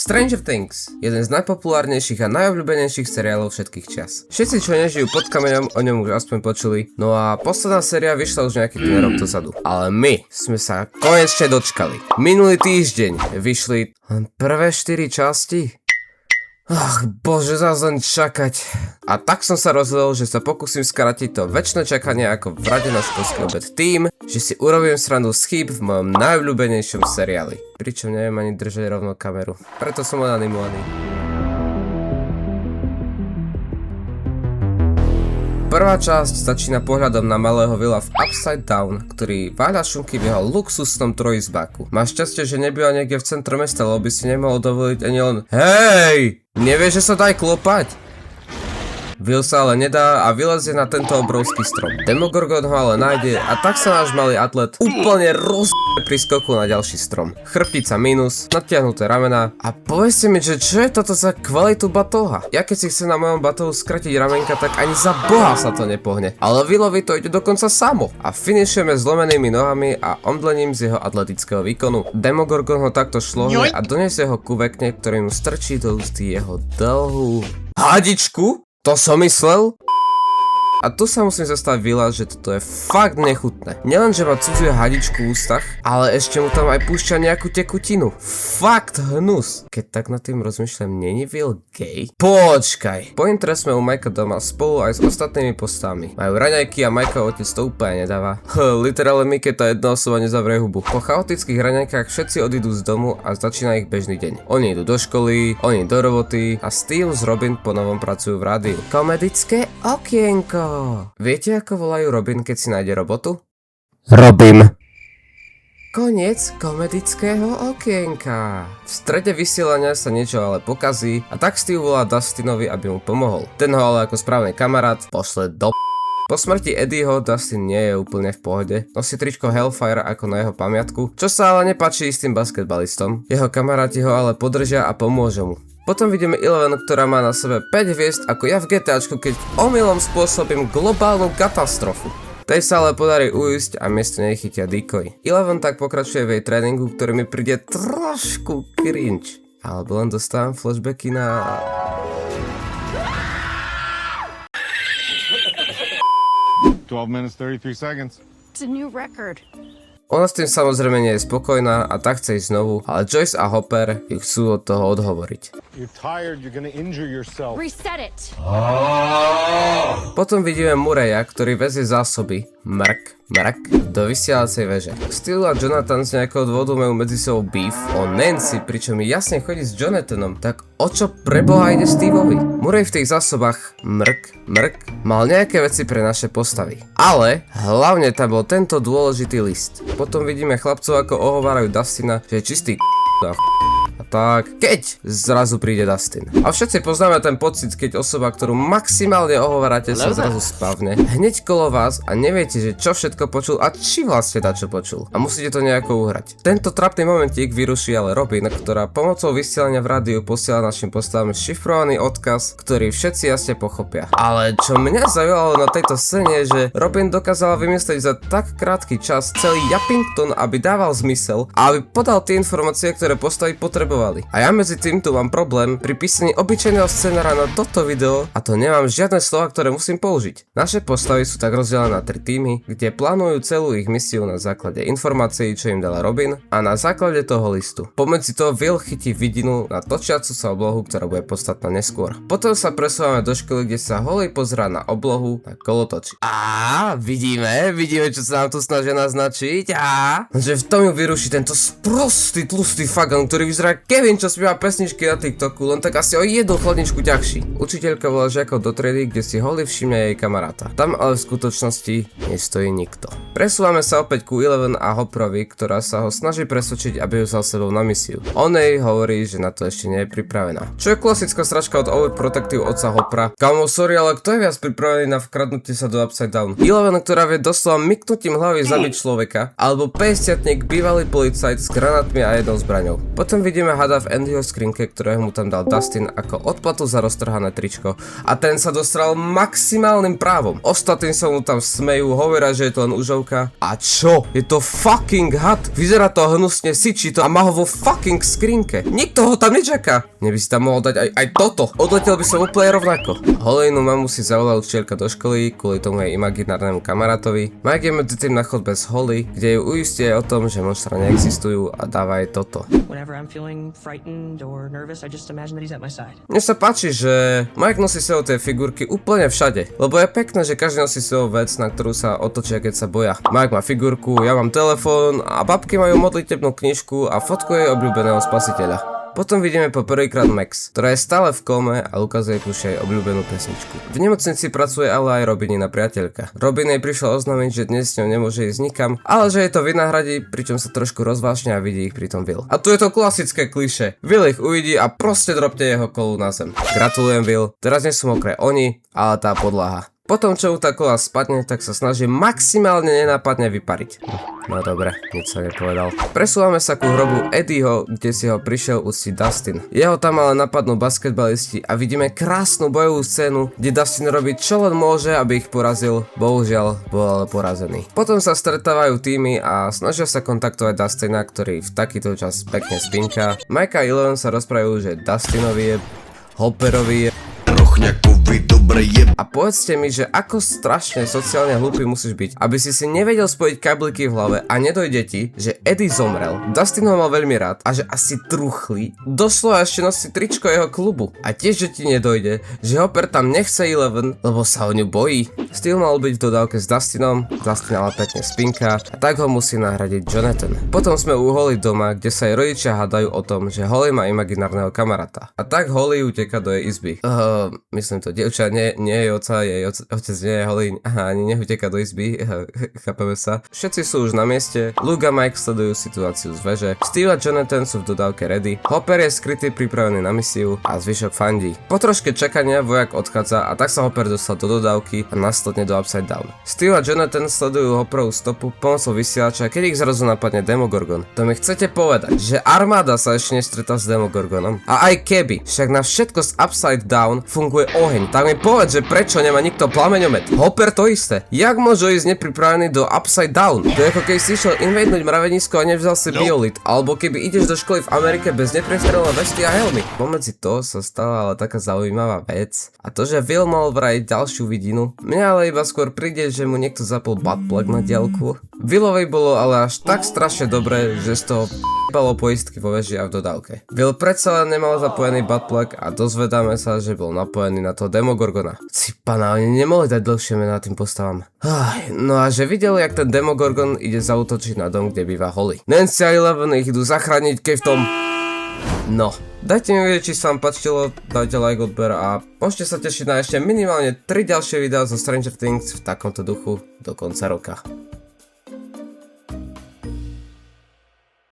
Stranger Things, jeden z najpopulárnejších a najobľúbenejších seriálov všetkých čias. Všetci, čo nežijú pod kameňom, o ňom už aspoň počuli, no a posledná séria vyšla už nejaký rok dozadu. Ale my sme sa konečne dočkali. Minulý týždeň vyšli len prvé 4 časti. Ach, bože, zás len čakať. A tak som sa rozhodol, že sa pokúsim skrátiť to večné čakanie ako v rade na školský obed tým, že si urobím srandu z chýb v mojom najobľúbenejšom seriáli. Pričom neviem ani držať rovno kameru. Preto som len animovaný. Prvá časť začína pohľadom na malého Willa v Upside Down, ktorý váľa šunky v jeho luxusnom trojizbáku. Má šťastie, že nebýva niekde v centre mesta, lebo by si nemohol dovoliť ani len hej! Nevieš, že sa daj klopať? Will sa ale nedá a vylezie na tento obrovský strom. Demogorgon ho ale nájde a tak sa náš malý atlet úplne pri skoku na ďalší strom. Chrbtica minus, natiahnuté ramená a povedzte mi, že čo je toto za kvalitu batóha? Ja keď si chcem na mojom batóhu skratiť ramenka, tak ani za boha sa to nepohne. Ale Willovi to ide dokonca samo. A finišujeme zlomenými nohami a omdlením z jeho atletického výkonu. Demogorgon ho takto šlohne a donesie ho ku vekne, ktorý mu strčí do ústy jeho dlhú hadičku. To som myslel? A tu sa musím zastaviť Willa, že toto je fakt nechutné. Nielen, že má cudziu hadičku v ústach, ale ešte mu tam aj púšťa nejakú tekutinu. Fakt hnus. Keď tak nad tým rozmýšľam, není Will gay? Počkaj. Po intre sme u Mikea doma spolu aj s ostatnými postavami. Majú raňajky a Mikeov otec to úplne nedáva. Literálne Mike tá jedna osoba nezavrie hubu. Po chaotických raňajkách všetci odídu z domu a začína ich bežný deň. Oni idú do školy, oni do roboty a Steve s Robin ponovom pracujú v rádiu. Komedické okienko. Viete, ako volajú Robin, keď si nájde robotu? Robin. Koniec komedického okienka. V strede vysielania sa niečo ale pokazí a tak Steve volá Dustinovi, aby mu pomohol. Ten ho ale ako správny kamarát pošle do Po smrti Eddieho Dustin nie je úplne v pohode. Nosí tričko Hellfire ako na jeho pamiatku, čo sa ale nepáči istým basketbalistom. Jeho kamaráti ho ale podržia a pomôžu mu. Potom vidíme Eleven, ktorá má na sebe 5 hviezd ako ja v GTAčku, keď omylom spôsobím globálnu katastrofu. Tej sa ale podarí uísť a miesto nej chytia decoy. Eleven tak pokračuje v jej tréningu, ktorý mi príde trošku cringe. Alebo len dostávam flashbacky na... minutes 33 seconds. It's a new record. Ona s tým samozrejme nie je spokojná a tak chce ísť znovu, ale Joyce a Hopper ju chcú od toho odhovoriť. You're tired, you're gonna injure yourself. Reset it. Potom vidíme Murraya, ktorý vezie zásoby, mrk, do vysielacej veže. Steve a Jonathan z nejakého dôvodu majú medzi sebou beef o Nancy, pričom mi jasne chodí s Jonathanom, tak o čo preboha ide Steveovi? Murray v tých zásobách, mrk, mal nejaké veci pre naše postavy. Ale hlavne tam bol tento dôležitý list. Potom vidíme chlapcov, ako ohovárajú Dustina, že je čistý a tak, keď zrazu príde Dustin. A všetci poznáme ten pocit, keď osoba, ktorú maximálne ohovárate, sa zrazu spavne hneď kolo vás a neviete, že čo všetko počul a či vlastne čo počul. A musíte to nejako uhrať. Tento trapný momentík vyruší ale Robin, ktorá pomocou vysielania v rádiu posiela našim postavám šifrovaný odkaz, ktorý všetci jasne pochopia. Ale čo mňa zaujalo na tejto scéne je, že Robin dokázala vymyslieť za tak krátky čas celý Yappington, aby dával zmysel a aby podal tie informácie, ktoré postavy potrebovali. A ja medzi tým tu mám problém pri písaní obyčajného scenára na toto video a to nemám žiadne slova, ktoré musím použiť. Naše postavy sú tak rozdelené na 3 týmy, kde plánujú celú ich misiu na základe informácií, čo im dala Robin a na základe toho listu. Pomedzi toho Will chytí vidinu na točiacu sa oblohu, ktorá bude podstatná neskôr. Potom sa presúvame do školy, kde sa Holly pozerá na oblohu na kolotoči. A vidíme, čo sa nám tu snažia naznačiť a že v tom ju vyruší tento sprostý tlustý fagan, ktorý vyzerá Kevin, čo spieva pesničky na TikToku, len tak asi o jednu chladničku ťažší. Učiteľka volá žiakov do triedy, kde si Holly všimne jej kamaráta. Tam ale v skutočnosti nestojí nikto. Presúvame sa opäť ku Eleven a Hopperovi, ktorá sa ho snaží presvedčiť, aby ju vzal sebou na misiu. On jej hovorí, že na to ešte nie je pripravená. Čo je klasická sračka od overprotective otca Hoppera. Kamo, sorry, ale kto je viac pripravený na vkradnutie sa do Upside Down? Eleven, ktorá vie doslova myknutím hlavy zabiť človeka, alebo 50-tník bývalý policajt s granátmi a jednou zbraňou. Potom vidíme Vidíme hada v Andyho skrinke, ktorého mu tam dal Dustin ako odplatu za roztrhané tričko. A ten sa dostal maximálnym právom. Ostatní sa mu tam smejú, hovoria, že je to len užovka. A čo? Je to fucking had. Vyzerá to hnusne, syčí to a má ho vo fucking skrinke. Nikto ho tam nečaká. Mne by si tam mohol dať aj toto. Odletel by som úplne rovnako. Hollynu mamu si zavolala učiteľka do školy kvôli tomu jej imaginárnemu kamarátovi. Mike je medzi tým na chodbe s Holly, kde ju uistí aj o tom, že monštra neexistujú a dáva jej toto. Whenever I'm feeling frightened or nervous, I just imagine that he's at my side. Mne sa páči, že Mike nosí sebou tie figurky úplne všade, lebo je pekné, že každý nosí sebou vec, na ktorú sa otočia, keď sa boja. Mike má figurku, ja mám telefón a babky majú modlitebnú knižku a fotku jej obľúbeného spasiteľa. Potom vidíme po prvýkrát Max, ktorá je stále v kome a ukazuje Kuši jej obľúbenú pesničku. V nemocnici pracuje ale aj Robinina priateľka. Robin jej prišiel oznámiť, že dnes s ňou nemôže ísť nikam, ale že jej to vynahradí, pričom sa trošku rozvášne a vidí ich pritom Will. A tu je to klasické klišé. Will ich uvidí a proste dropte jeho kolu na zem. Gratulujem Will, teraz nie sú mokré oni, ale tá podlaha. Potom, čo mu tá kola spadne, tak sa snaží maximálne nenápadne vypariť. No dobre, nič sa nepovedal. Presúvame sa ku hrobu Eddieho, kde si ho prišiel uctiť Dustin. Jeho tam ale napadnú basketbalisti a vidíme krásnu bojovú scénu, kde Dustin robí čo len môže, aby ich porazil. Bohužiaľ, bol ale porazený. Potom sa stretávajú týmy a snažia sa kontaktovať Dustina, ktorý v takýto čas pekne spinká. Mike a Eleven sa rozprávajú, že Dustinovi je, Hopperovi je a povedzte mi, že ako strašne sociálne hlúpy musíš byť, aby si nevedel spojiť kabliky v hlave a nedojde ti, že Eddie zomrel, Dustin ho mal veľmi rád a že asi truchlí, doslova ešte nosí tričko jeho klubu. A tiež, že ti nedojde, že Hopper tam nechce Eleven, lebo sa o ňu bojí. Steel mal byť v dodávke s Dustinom, Dustin ale pekne spinká a tak ho musí nahradiť Jonathan. Potom sme u Holly doma, kde sa jej rodičia hádajú o tom, že Holly má imaginárneho kamaráta. A tak Holly uteka do jej izby. Myslím to, dievča nie je oca, jej otec nie je Holly, ani neuteka do izby, chápeme sa. Všetci sú už na mieste, Luke a Mike sledujú situáciu z veže, Steve a Jonathan sú v dodávke ready, Hopper je skrytý pripravený na misiu a zvyšok fandí. Po troške čakania vojak odchádza a tak sa Hopper dostal do dodávky a následne do Upside Down. Steve a Jonathan sledujú Hopperovú stopu pomocou vysielača, keď ich zrazu napadne Demogorgon. To mi chcete povedať, že armáda sa ešte nestretla s Demogorgonom? A aj keby, však na všetko z Upside Down funguje oheň, tak mi povedz, že prečo nemá nikto plameňomet? Hopper to isté. Jak môže ísť nepripravený do Upside Down? To je ako keď si išiel invadenúť mravenisko a nevzal si biolit, alebo keby ideš do školy v Amerike bez nepriestrelné vesty a helmy. Pomedzi to sa stala ale taká zaujímavá vec. A to, že Will mal vraj ďalšiu vidinu, mňa ale iba skôr príde, že mu niekto zapol buttplug na diaľku. Willovi bolo ale až tak strašne dobré, že z toho balo poistky vo veži a v dodávke. Will predsa len nemal zapojený buttplug a dozvedáme sa, že bol napojený na toho Demogorgona. Cipana, oni nemohli dať dlhšie mená tým postavám. No a že videli, jak ten Demogorgon ide zaútočiť na dom, kde býva Holly. Nancy a Eleven ich idú zachrániť, keď v tom... No, dajte mi vedieť, či sa vám páčilo, dajte like, odber a môžete sa tešiť na ešte minimálne 3 ďalšie videá zo Stranger Things v takomto duchu do konca roka.